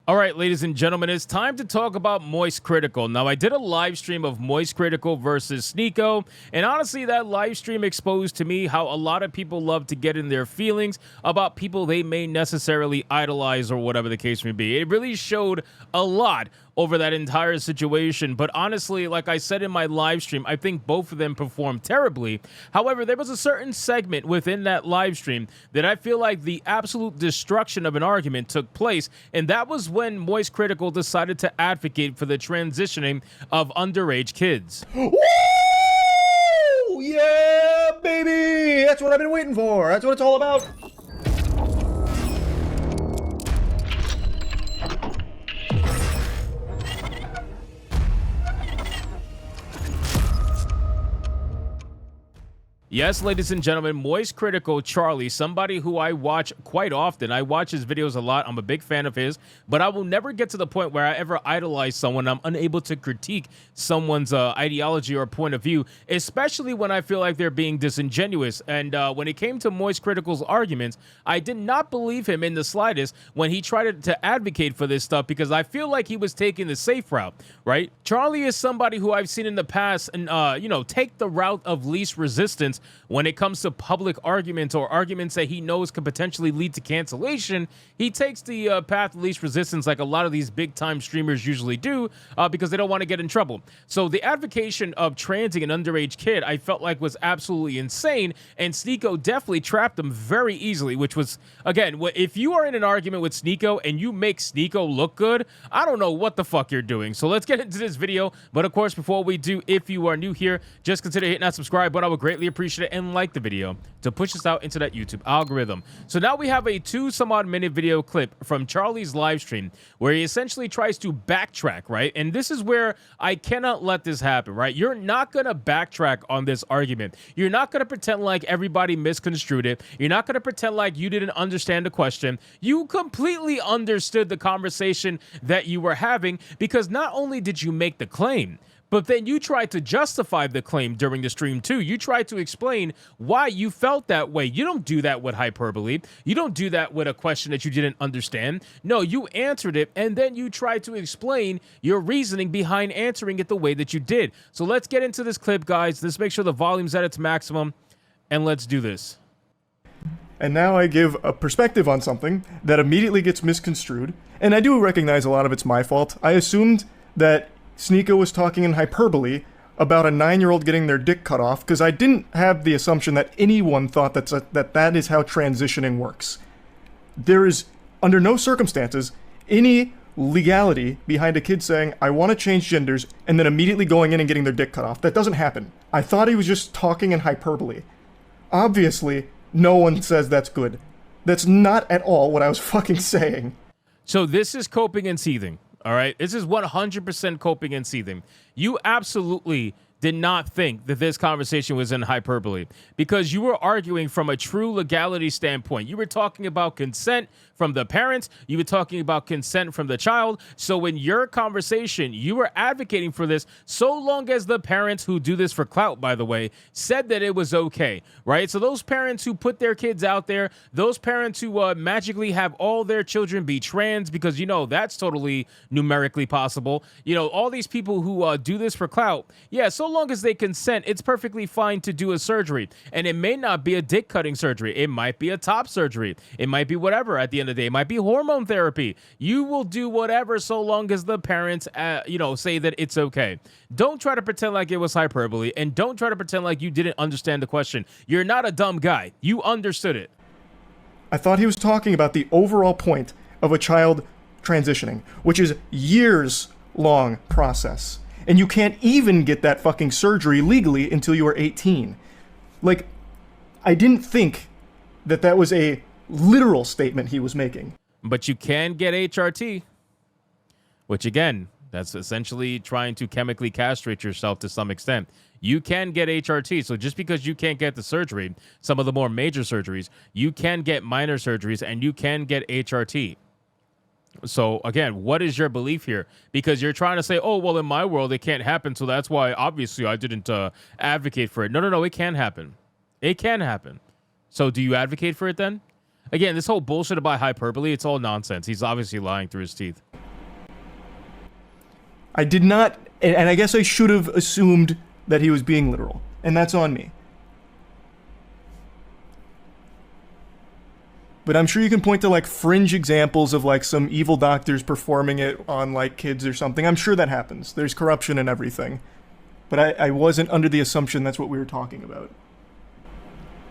All right, ladies and gentlemen, it's time to talk about MoistCr1TiKaL. Now, I did a live stream of MoistCr1TiKaL versus Sneako, and honestly, that live stream exposed to me how a lot of people love to get in their feelings about people they may necessarily idolize or whatever the case may be. It really showed a lot over that entire situation, but honestly, like I said in my live stream, I think both of them performed terribly. However, there was a certain segment within that live stream that I feel like the absolute destruction of an argument took place, and that was when MoistCr1TiKaL decided to advocate for the transitioning of underage kids. Woo! Yeah, baby! That's what I've been waiting for. That's what it's all about. Yes, ladies and gentlemen, MoistCr1TiKaL Charlie, somebody who I watch quite often. I watch his videos a lot. I'm a big fan of his, but I will never get to the point where I ever idolize someone. I'm unable to critique someone's ideology or point of view, especially when I feel like they're being disingenuous. And when it came to MoistCr1TiKaL's arguments, I did not believe him in the slightest when he tried to advocate for this stuff, because I feel like he was taking the safe route, right? Charlie is somebody who I've seen in the past and, take the route of least resistance when it comes to public arguments or arguments that he knows could potentially lead to cancellation. He takes the path of least resistance, like a lot of these big time streamers usually do, because they don't want to get in trouble. So the advocation of transing an underage kid, I felt like was absolutely insane, and Sneako definitely trapped him very easily, which was, again, if you are in an argument with Sneako and you make Sneako look good, I don't know what the fuck you're doing. So let's get into this video. But of course, before we do, if you are new here, just consider hitting that subscribe button. I would greatly appreciate it, and like the video to push us out into that YouTube algorithm. So now we have a 2-some-odd minute video clip from Charlie's live stream where he essentially tries to backtrack, right? And this is where I cannot let this happen, right? You're not going to backtrack on this argument. You're not going to pretend like everybody misconstrued it. You're not going to pretend like you didn't understand the question. You completely understood the conversation that you were having, because not only did you make the claim, but then you tried to justify the claim during the stream too. You tried to explain why you felt that way. You don't do that with hyperbole. You don't do that with a question that you didn't understand. No, you answered it, and then you tried to explain your reasoning behind answering it the way that you did. So let's get into this clip, guys. Let's make sure the volume's at its maximum, and let's do this. And now I give a perspective on something that immediately gets misconstrued, and I do recognize a lot of it's my fault. I assumed that Sneako was talking in hyperbole about a 9-year-old getting their dick cut off, because I didn't have the assumption that anyone thought that is how transitioning works. There is, under no circumstances, any legality behind a kid saying, I want to change genders, and then immediately going in and getting their dick cut off. That doesn't happen. I thought he was just talking in hyperbole. Obviously, no one says that's good. That's not at all what I was fucking saying. So this is coping and seething. All right, this is 100% coping and seething. You absolutely did not think that this conversation was in hyperbole, because you were arguing from a true legality standpoint. You were talking about consent from the parents. You were talking about consent from the child. So in your conversation, you were advocating for this so long as the parents, who do this for clout, by the way, said that it was okay, right? So those parents who put their kids out there, those parents who magically have all their children be trans, because, that's totally numerically possible. All these people who do this for clout, yeah, so long as they consent, it's perfectly fine to do a surgery. And it may not be a dick cutting surgery. It might be a top surgery. It might be whatever at the end of the day. It might be hormone therapy. You will do whatever so long as the parents, say that it's okay. Don't try to pretend like it was hyperbole, and don't try to pretend like you didn't understand the question. You're not a dumb guy. You understood it. I thought he was talking about the overall point of a child transitioning, which is years-long process. And you can't even get that fucking surgery legally until you are 18. Like, I didn't think that was a literal statement he was making. But you can get HRT, which, again, that's essentially trying to chemically castrate yourself to some extent. You can get HRT. So just because you can't get the surgery, some of the more major surgeries, you can get minor surgeries, and you can get HRT. So, again, what is your belief here? Because you're trying to say, oh, well, in my world, it can't happen, so that's why, obviously, I didn't advocate for it. No, it can happen. It can happen. So do you advocate for it then? Again, this whole bullshit about hyperbole, it's all nonsense. He's obviously lying through his teeth. I did not, and I guess I should have assumed that he was being literal, and that's on me. But I'm sure you can point to like fringe examples of like some evil doctors performing it on like kids or something. I'm sure that happens. There's corruption and everything. But I wasn't under the assumption that's what we were talking about.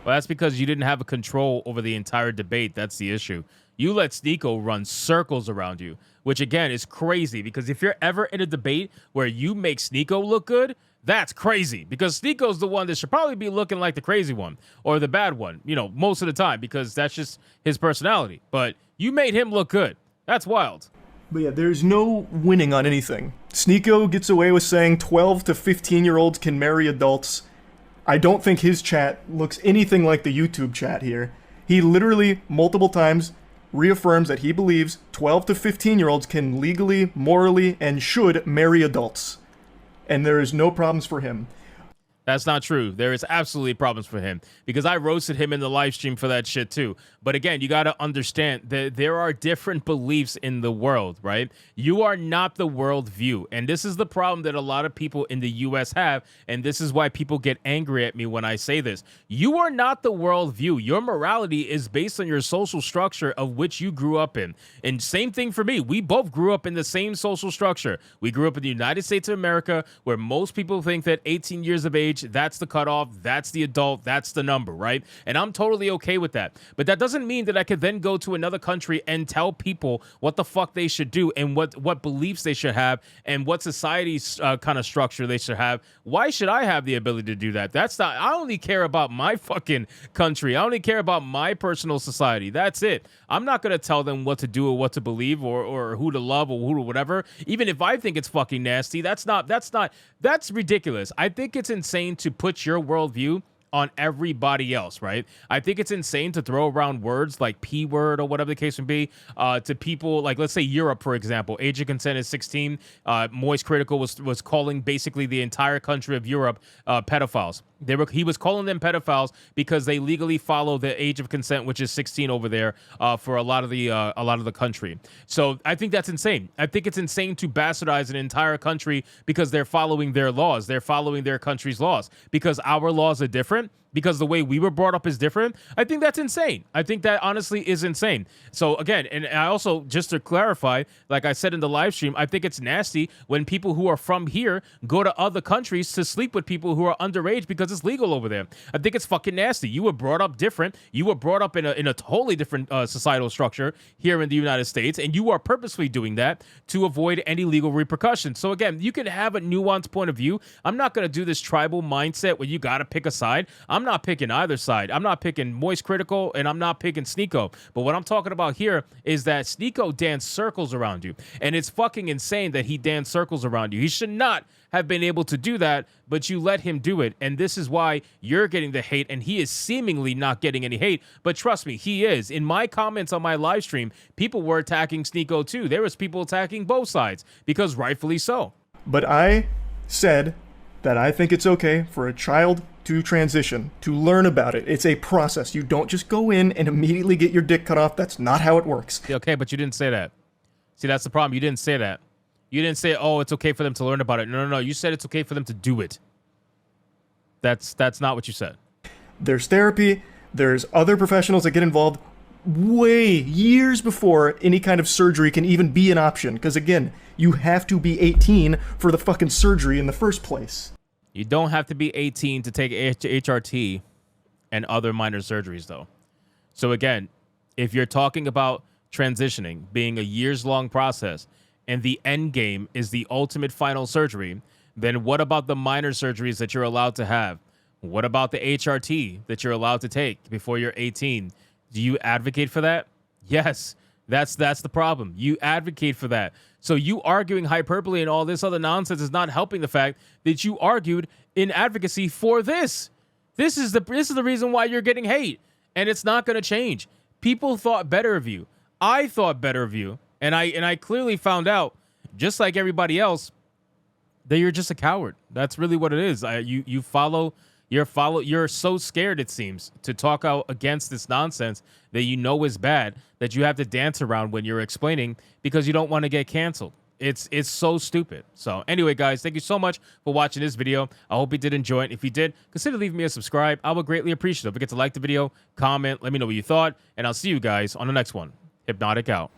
Well, that's because you didn't have a control over the entire debate. That's the issue. You let Sneeko run circles around you, which again is crazy, because if you're ever in a debate where you make Sneeko look good, that's crazy, because Sneeko's the one that should probably be looking like the crazy one or the bad one, you know, most of the time, because that's just his personality. But you made him look good. That's wild. But yeah, there's no winning on anything. Sneeko gets away with saying 12 to 15-year-olds can marry adults. I don't think his chat looks anything like the YouTube chat here. He literally, multiple times, reaffirms that he believes 12 to 15-year-olds can legally, morally, and should marry adults. And there is no problems for him. That's not true. There is absolutely problems for him, because I roasted him in the live stream for that shit too. But again, you got to understand that there are different beliefs in the world, right? You are not the worldview. And this is the problem that a lot of people in the US have. And this is why people get angry at me when I say this. You are not the worldview. Your morality is based on your social structure of which you grew up in. And same thing for me. We both grew up in the same social structure. We grew up in the United States of America, where most people think that 18 years of age, that's the cutoff, that's the adult, that's the number, right? And I'm totally okay with that. But that doesn't mean that I could then go to another country and tell people what the fuck they should do and what beliefs they should have and what society's kind of structure they should have. Why should I have the ability to do that? That's not, I only care about my fucking country. I only care about my personal society. That's it. I'm not going to tell them what to do or what to believe or who to love or who to whatever. Even if I think it's fucking nasty, that's ridiculous. I think it's insane to put your worldview on everybody else, right? I think it's insane to throw around words like P word or whatever the case would be to people like, let's say Europe, for example. Age of consent is 16. MoistCr1TiKaL was calling basically the entire country of Europe pedophiles. He was calling them pedophiles because they legally follow the age of consent, which is 16 over there for a lot of the country. So I think that's insane. I think it's insane to bastardize an entire country because they're following their laws. They're following their country's laws because our laws are different. Because the way we were brought up is different. I think that's insane. I think that honestly is insane. So again, and I also, just to clarify, like I said in the live stream, I think it's nasty when people who are from here go to other countries to sleep with people who are underage because it's legal over there. I think it's fucking nasty. You were brought up different. You were brought up in a totally different societal structure here in the United States, and you are purposely doing that to avoid any legal repercussions. So again, you can have a nuanced point of view. I'm not going to do this tribal mindset where you got to pick a side. I'm not picking either side. I'm not picking MoistCr1TiKaL and I'm not picking Sneeko. But what I'm talking about here is that Sneeko danced circles around you. And it's fucking insane that he danced circles around you. He should not have been able to do that, but you let him do it. And this is why you're getting the hate and he is seemingly not getting any hate. But trust me, he is. In my comments on my live stream, people were attacking Sneeko too. There was people attacking both sides because rightfully so. But I said that I think it's okay for a child to transition, to learn about it. It's a process. You don't just go in and immediately get your dick cut off. That's not how it works. Okay, but you didn't say that. See, that's the problem. You didn't say that. You didn't say, oh, it's okay for them to learn about it. No. You said it's okay for them to do it. That's not what you said. There's therapy. There's other professionals that get involved way years before any kind of surgery can even be an option. Because again, you have to be 18 for the fucking surgery in the first place. You don't have to be 18 to take HRT and other minor surgeries, though. So again, if you're talking about transitioning being a years-long process and the end game is the ultimate final surgery, then what about the minor surgeries that you're allowed to have? What about the HRT that you're allowed to take before you're 18? Do you advocate for that? Yes, that's the problem. You advocate for that. So you arguing hyperbole and all this other nonsense is not helping the fact that you argued in advocacy for this. This is the reason why you're getting hate, and it's not going to change. People thought better of you. I thought better of you, and I clearly found out, just like everybody else, that you're just a coward. That's really what it is. You're so scared, it seems, to talk out against this nonsense that you know is bad, that you have to dance around when you're explaining because you don't want to get canceled. It's so stupid. So anyway, guys, thank you so much for watching this video. I hope you did enjoy it. If you did, consider leaving me a subscribe. I would greatly appreciate it. Don't forget to like the video, comment, let me know what you thought, and I'll see you guys on the next one. Hypnotic out.